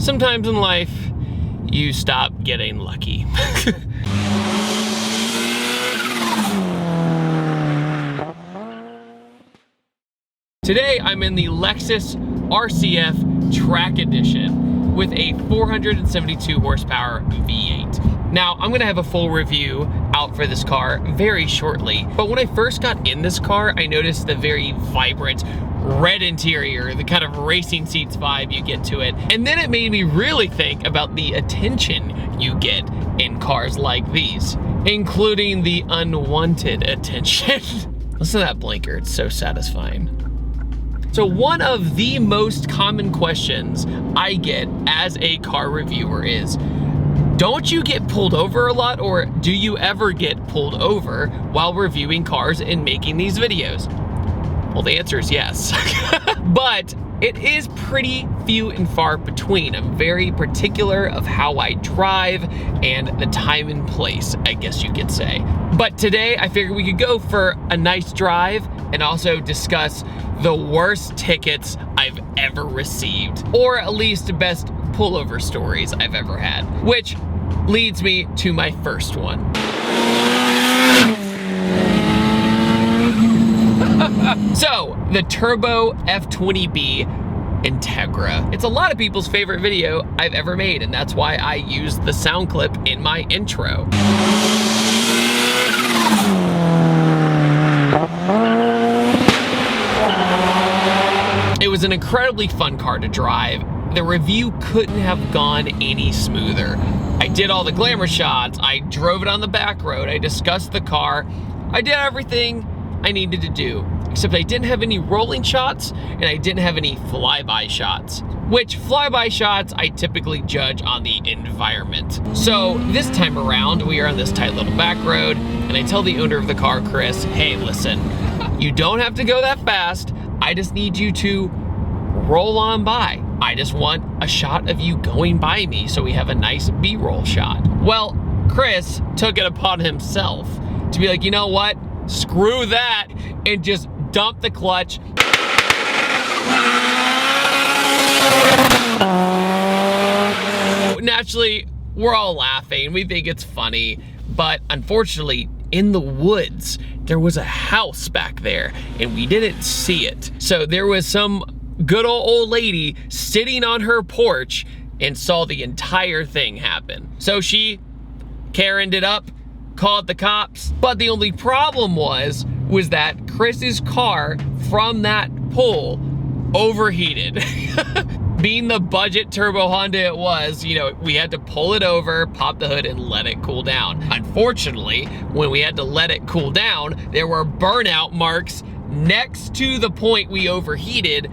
Sometimes in life, you stop getting lucky. Today, I'm in the Lexus RCF Track Edition with a 472 horsepower V8. Now, I'm gonna have a full review out for this car very shortly, but when I first got in this car, I noticed the very vibrant red interior, the kind of racing seats vibe you get to it. And then it made me really think about the attention you get in cars like these, including the unwanted attention. Listen to that blinker, it's so satisfying. So one of the most common questions I get as a car reviewer is, don't you get pulled over a lot, or do you ever get pulled over while reviewing cars and making these videos? Well, the answer is yes. But it is pretty few and far between. I'm very particular of how I drive and the time and place, I guess you could say. But today I figured we could go for a nice drive and also discuss the worst tickets I've ever received, or at least the best pullover stories I've ever had, which leads me to my first one. So, the Turbo F20B Integra. It's a lot of people's favorite video I've ever made, and that's why I used the sound clip in my intro. It was an incredibly fun car to drive. The review couldn't have gone any smoother. I did all the glamour shots, I drove it on the back road, I discussed the car, I did everything I needed to do, except I didn't have any rolling shots and I didn't have any flyby shots, which flyby shots I typically judge on the environment. So this time around, we are on this tight little back road and I tell the owner of the car, Chris, hey, listen, you don't have to go that fast. I just need you to roll on by. I just want a shot of you going by me so we have a nice B-roll shot. Well, Chris took it upon himself to be like, you know what? Screw that, and just dump the clutch. Naturally, we're all laughing. We think it's funny, but unfortunately, in the woods, there was a house back there and we didn't see it. So there was some good old lady sitting on her porch and saw the entire thing happen. So she Karen'd it up, called the cops, but the only problem was that Chris's car from that pull overheated. Being the budget turbo Honda it was, you know, we had to pull it over, pop the hood, and let it cool down. Unfortunately, when we had to let it cool down, there were burnout marks next to the point we overheated,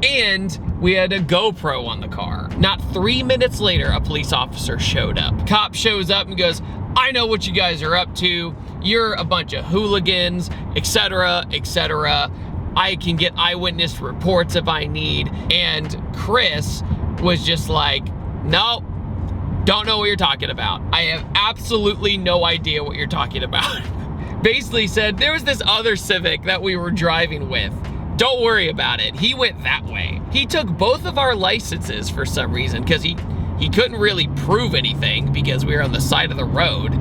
and we had a GoPro on the car. Not 3 minutes later, a police officer showed up. Cop shows up and goes, I know what you guys are up to. You're a bunch of hooligans, etc., etc. I can get eyewitness reports if I need. And Chris was just like, no, don't know what you're talking about. I have absolutely no idea what you're talking about. Basically said, there was this other Civic that we were driving with. Don't worry about it. He went that way. He took both of our licenses for some reason because he couldn't really prove anything because we were on the side of the road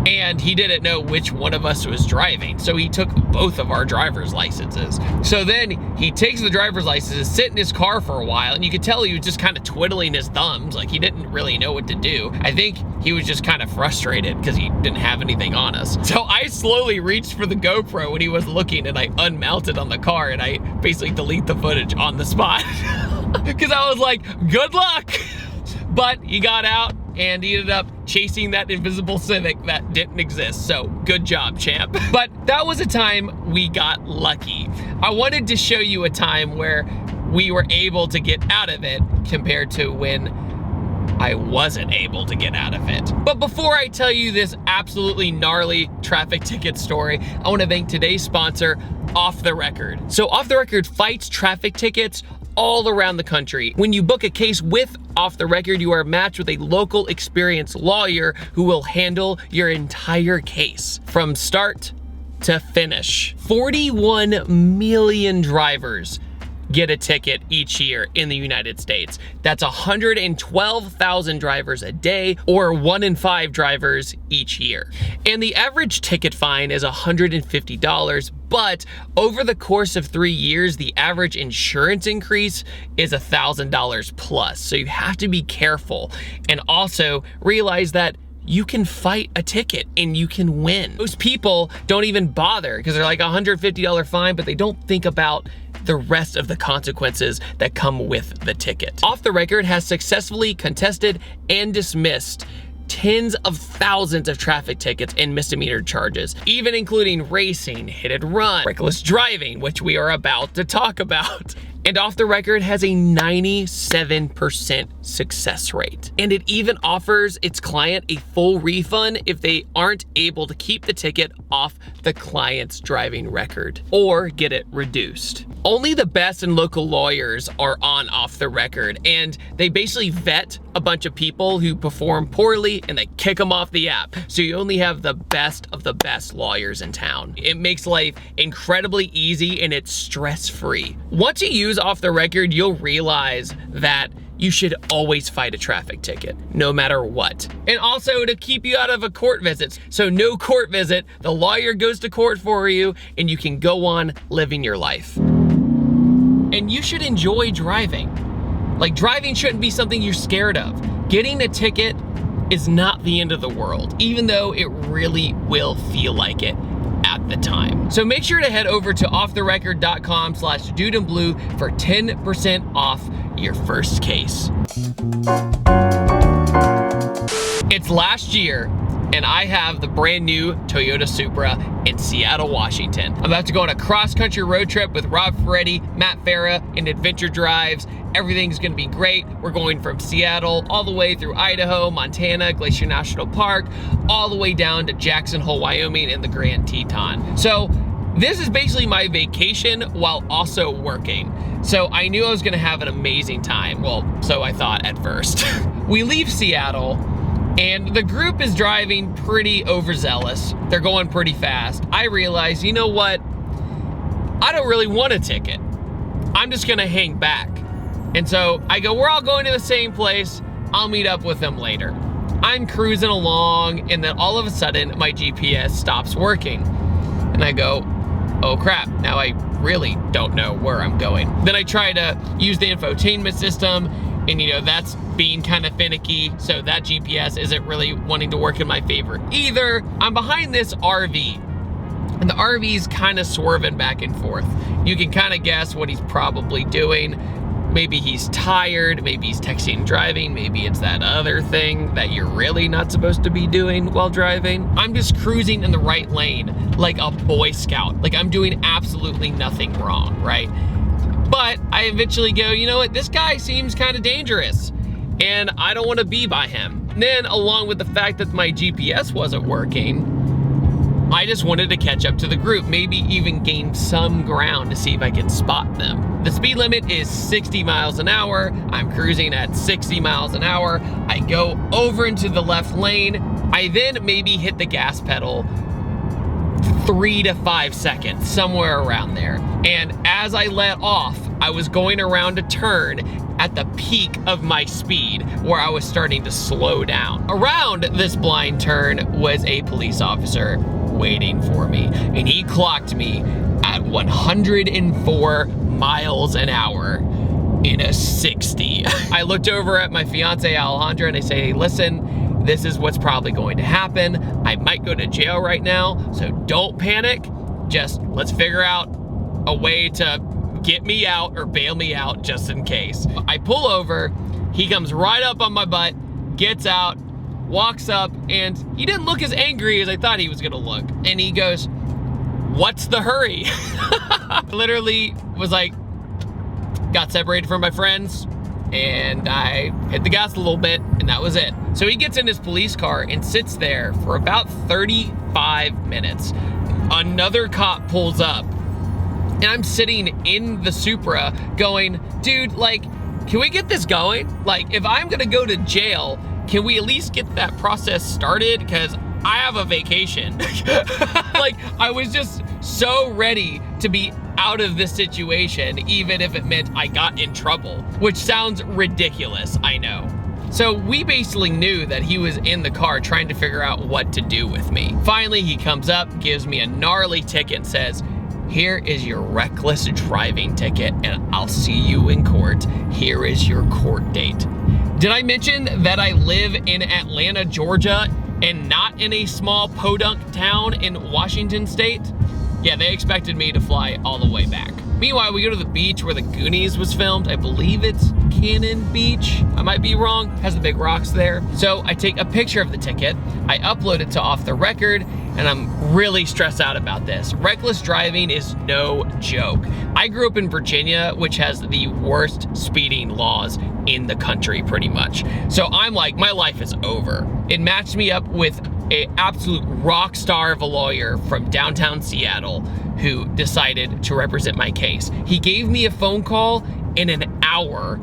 and he didn't know which one of us was driving. So he took both of our driver's licenses. So then he takes the driver's licenses, sit in his car for a while, and you could tell he was just kind of twiddling his thumbs, like he didn't really know what to do. I think he was just kind of frustrated because he didn't have anything on us. So I slowly reached for the GoPro when he was looking and I unmounted on the car and I basically delete the footage on the spot. Because I was like, good luck. But he got out and he ended up chasing that invisible Civic that didn't exist. So good job, champ. But that was a time we got lucky. I wanted to show you a time where we were able to get out of it compared to when I wasn't able to get out of it. But before I tell you this absolutely gnarly traffic ticket story, I want to thank today's sponsor, Off the Record. So Off the Record fights traffic tickets all around the country. When you book a case with Off the Record, you are matched with a local experienced lawyer who will handle your entire case from start to finish. 41 million drivers get a ticket each year in the United States. That's 112,000 drivers a day, or 1 in 5 drivers each year. And the average ticket fine is $150, but over the course of 3 years, the average insurance increase is $1,000 plus. So you have to be careful, and also realize that you can fight a ticket and you can win. Most people don't even bother because they're like $150 fine, but they don't think about the rest of the consequences that come with the ticket. Off the Record has successfully contested and dismissed tens of thousands of traffic tickets and misdemeanor charges, even including racing, hit and run, reckless driving, which we are about to talk about. And Off the Record has a 97% success rate. And it even offers its client a full refund if they aren't able to keep the ticket off the client's driving record or get it reduced. Only the best and local lawyers are on Off the Record, and they basically vet a bunch of people who perform poorly and they kick them off the app. So you only have the best of the best lawyers in town. It makes life incredibly easy and it's stress-free. Once you use Off the Record, you'll realize that you should always fight a traffic ticket, no matter what. And also to keep you out of a court visit. So no court visit, the lawyer goes to court for you and you can go on living your life. And you should enjoy driving. Like, driving shouldn't be something you're scared of. Getting a ticket is not the end of the world, even though it really will feel like it at the time. So make sure to head over to offtherecord.com/DudeinBlue for 10% off your first case. It's last year, and I have the brand new Toyota Supra in Seattle, Washington. I'm about to go on a cross-country road trip with Rob Ferretti, Matt Farah, and Adventure Drives. Everything's gonna be great. We're going from Seattle all the way through Idaho, Montana, Glacier National Park, all the way down to Jackson Hole, Wyoming, and the Grand Teton. So this is basically my vacation while also working. So I knew I was gonna have an amazing time. Well, so I thought at first. We leave Seattle, and the group is driving pretty overzealous. They're going pretty fast. I realized, you know what? I don't really want a ticket. I'm just gonna hang back. And so I go, we're all going to the same place. I'll meet up with them later. I'm cruising along, and then all of a sudden my GPS stops working. And I go, oh crap, now I really don't know where I'm going. Then I try to use the infotainment system, and you know, that's being kind of finicky, so that GPS isn't really wanting to work in my favor either. I'm behind this RV, and the RV's kind of swerving back and forth. You can kind of guess what he's probably doing. Maybe he's tired, maybe he's texting and driving, maybe it's that other thing that you're really not supposed to be doing while driving. I'm just cruising in the right lane like a Boy Scout. Like, I'm doing absolutely nothing wrong, right? But I eventually go, you know what, this guy seems kind of dangerous and I don't want to be by him. And then, along with the fact that my GPS wasn't working, I just wanted to catch up to the group, maybe even gain some ground to see if I could spot them. The speed limit is 60 miles an hour. I'm cruising at 60 miles an hour. I go over into the left lane. I then maybe hit the gas pedal 3 to 5 seconds, somewhere around there. And as I let off, I was going around a turn at the peak of my speed where I was starting to slow down. Around this blind turn was a police officer waiting for me, and he clocked me at 104 miles an hour in a 60. I looked over at my fiance Alejandra and I say, hey, listen, this is what's probably going to happen. I might go to jail right now, so don't panic. Just let's figure out a way to get me out or bail me out just in case. I pull over, he comes right up on my butt, gets out, walks up, and he didn't look as angry as I thought he was gonna look. And he goes, what's the hurry? Literally was like, got separated from my friends, and I hit the gas a little bit, and that was it. So he gets in his police car and sits there for about 35 minutes. Another cop pulls up, and I'm sitting in the Supra going, dude, like, can we get this going? Like, if I'm gonna go to jail, can we at least get that process started? Because I have a vacation. Like, I was just so ready to be out of this situation, even if it meant I got in trouble, which sounds ridiculous, I know. So we basically knew that he was in the car trying to figure out what to do with me. Finally, he comes up, gives me a gnarly ticket and says, here is your reckless driving ticket and I'll see you in court. Here is your court date. Did I mention that I live in Atlanta, Georgia, and not in a small podunk town in Washington state? Yeah, they expected me to fly all the way back. Meanwhile, we go to the beach where the Goonies was filmed. I believe it's Cannon Beach. I might be wrong, has the big rocks there. So I take a picture of the ticket, I upload it to Off the Record, and I'm really stressed out about this. Reckless driving is no joke. I grew up in Virginia, which has the worst speeding laws in the country pretty much. So I'm like, my life is over. It matched me up with an absolute rock star of a lawyer from downtown Seattle who decided to represent my case. He gave me a phone call in an hour.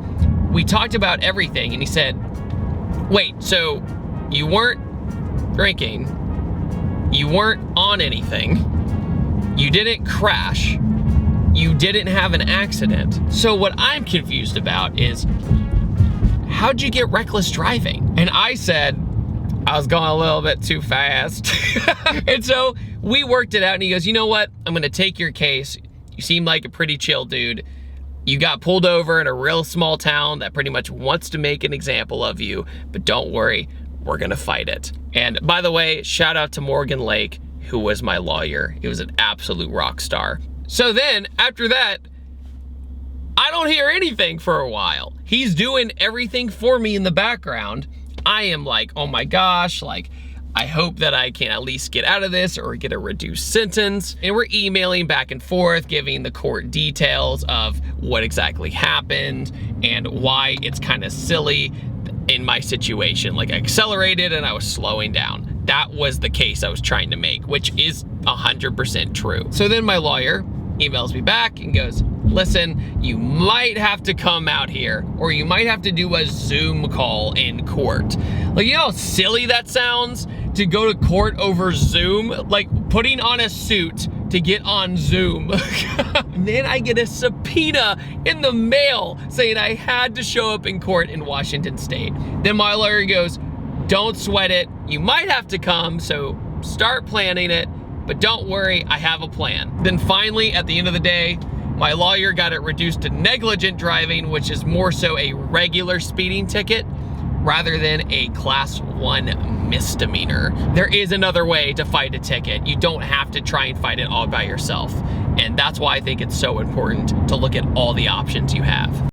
We talked about everything and he said, wait, so you weren't drinking, you weren't on anything, you didn't crash, you didn't have an accident. So what I'm confused about is, how'd you get reckless driving? And I said, I was going a little bit too fast. And so we worked it out and he goes, you know what? I'm gonna take your case. You seem like a pretty chill dude. You got pulled over in a real small town that pretty much wants to make an example of you, but don't worry, we're gonna fight it. And by the way, shout out to Morgan Lake, who was my lawyer. He was an absolute rock star. So then after that, I don't hear anything for a while. He's doing everything for me in the background. I am like, oh my gosh, like, I hope that I can at least get out of this or get a reduced sentence. And we're emailing back and forth, giving the court details of what exactly happened and why it's kind of silly in my situation. Like, I accelerated and I was slowing down. That was the case I was trying to make, which is 100% true. So then my lawyer emails me back and goes, listen, you might have to come out here or you might have to do a Zoom call in court. Like, you know how silly that sounds to go to court over Zoom? Like putting on a suit to get on Zoom. And then I get a subpoena in the mail saying I had to show up in court in Washington state. Then my lawyer goes, don't sweat it. You might have to come, so start planning it, but don't worry, I have a plan. Then finally, at the end of the day, my lawyer got it reduced to negligent driving, which is more so a regular speeding ticket rather than a class 1 misdemeanor. There is another way to fight a ticket. You don't have to try and fight it all by yourself. And that's why I think it's so important to look at all the options you have.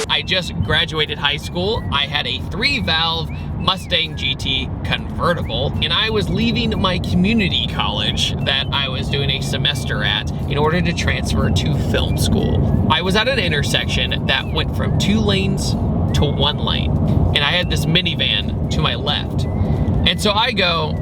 I just graduated high school. I had a 3-valve Mustang GT convertible, and I was leaving my community college that I was doing a semester at in order to transfer to film school. I was at an intersection that went from 2 lanes to 1 lane, and I had this minivan to my left. And so I go,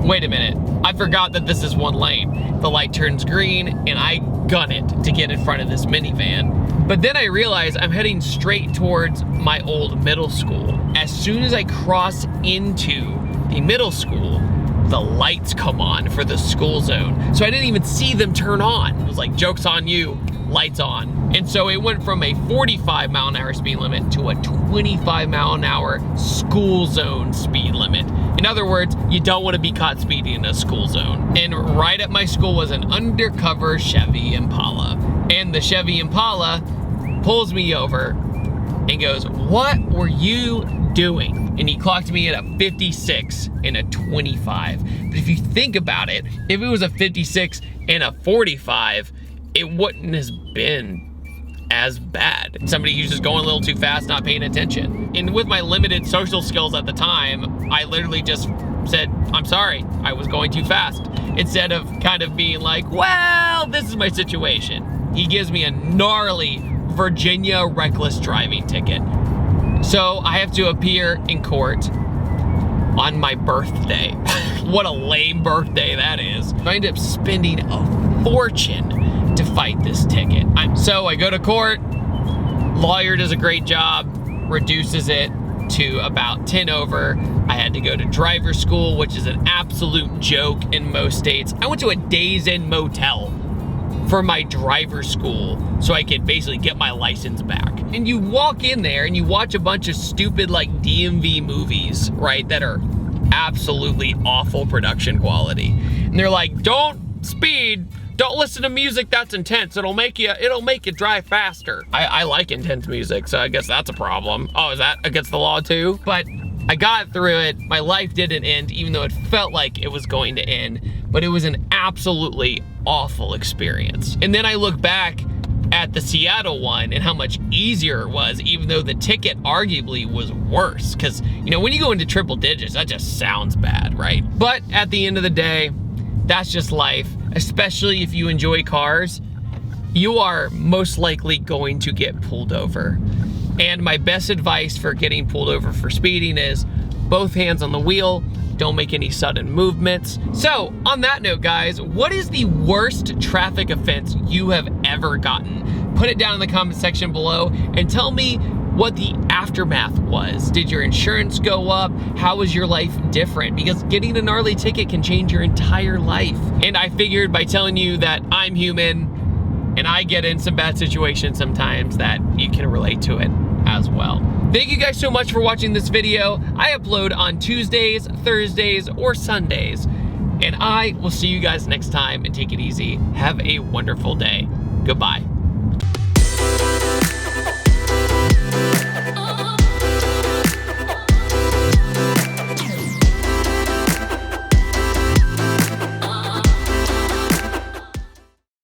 wait a minute, I forgot that this is 1 lane. The light turns green, and I gun it to get in front of this minivan. But then I realize I'm heading straight towards my old middle school. As soon as I cross into the middle school, the lights come on for the school zone. So I didn't even see them turn on. It was like, joke's on you, lights on. And so it went from a 45-mile-an-hour speed limit to a 25-mile-an-hour school zone speed limit. In other words, you don't want to be caught speeding in a school zone. And right at my school was an undercover Chevy Impala. And the Chevy Impala pulls me over and goes, what were you doing? And he clocked me at a 56 and a 25. But if you think about it, if it was a 56 and a 45, it wouldn't have been as bad. Somebody who's just going a little too fast, not paying attention. And with my limited social skills at the time, I literally just said, I'm sorry, I was going too fast. Instead of kind of being like, well, this is my situation. He gives me a gnarly Virginia reckless driving ticket. So I have to appear in court on my birthday. What a lame birthday that is. I ended up spending a fortune to fight this ticket. So I go to court, lawyer does a great job, reduces it to about 10 over. I had to go to driver's school, which is an absolute joke in most states. I went to a Days Inn motel for my driver's school so I could basically get my license back. And you walk in there and you watch a bunch of stupid like DMV movies, right, that are absolutely awful production quality. And they're like, don't speed, don't listen to music that's intense, it'll make you drive faster. I like intense music, so I guess that's a problem. Oh, is that against the law too? But I got through it. My life didn't end, even though it felt like it was going to end, but it was an absolutely awful experience. And then I look back at the Seattle one and how much easier it was, even though the ticket arguably was worse. Because, you know, when you go into triple digits, that just sounds bad, right? But at the end of the day, that's just life, especially if you enjoy cars. You are most likely going to get pulled over. And my best advice for getting pulled over for speeding is both hands on the wheel, don't make any sudden movements. So on that note, guys, what is the worst traffic offense you have ever gotten? Put it down in the comment section below and tell me what the aftermath was. Did your insurance go up? How was your life different? Because getting a gnarly ticket can change your entire life. And I figured by telling you that I'm human and I get in some bad situations sometimes that you can relate to it as well. Thank you guys so much for watching this video. I upload on Tuesdays, Thursdays, or Sundays. And I will see you guys next time, and take it easy. Have a wonderful day. Goodbye.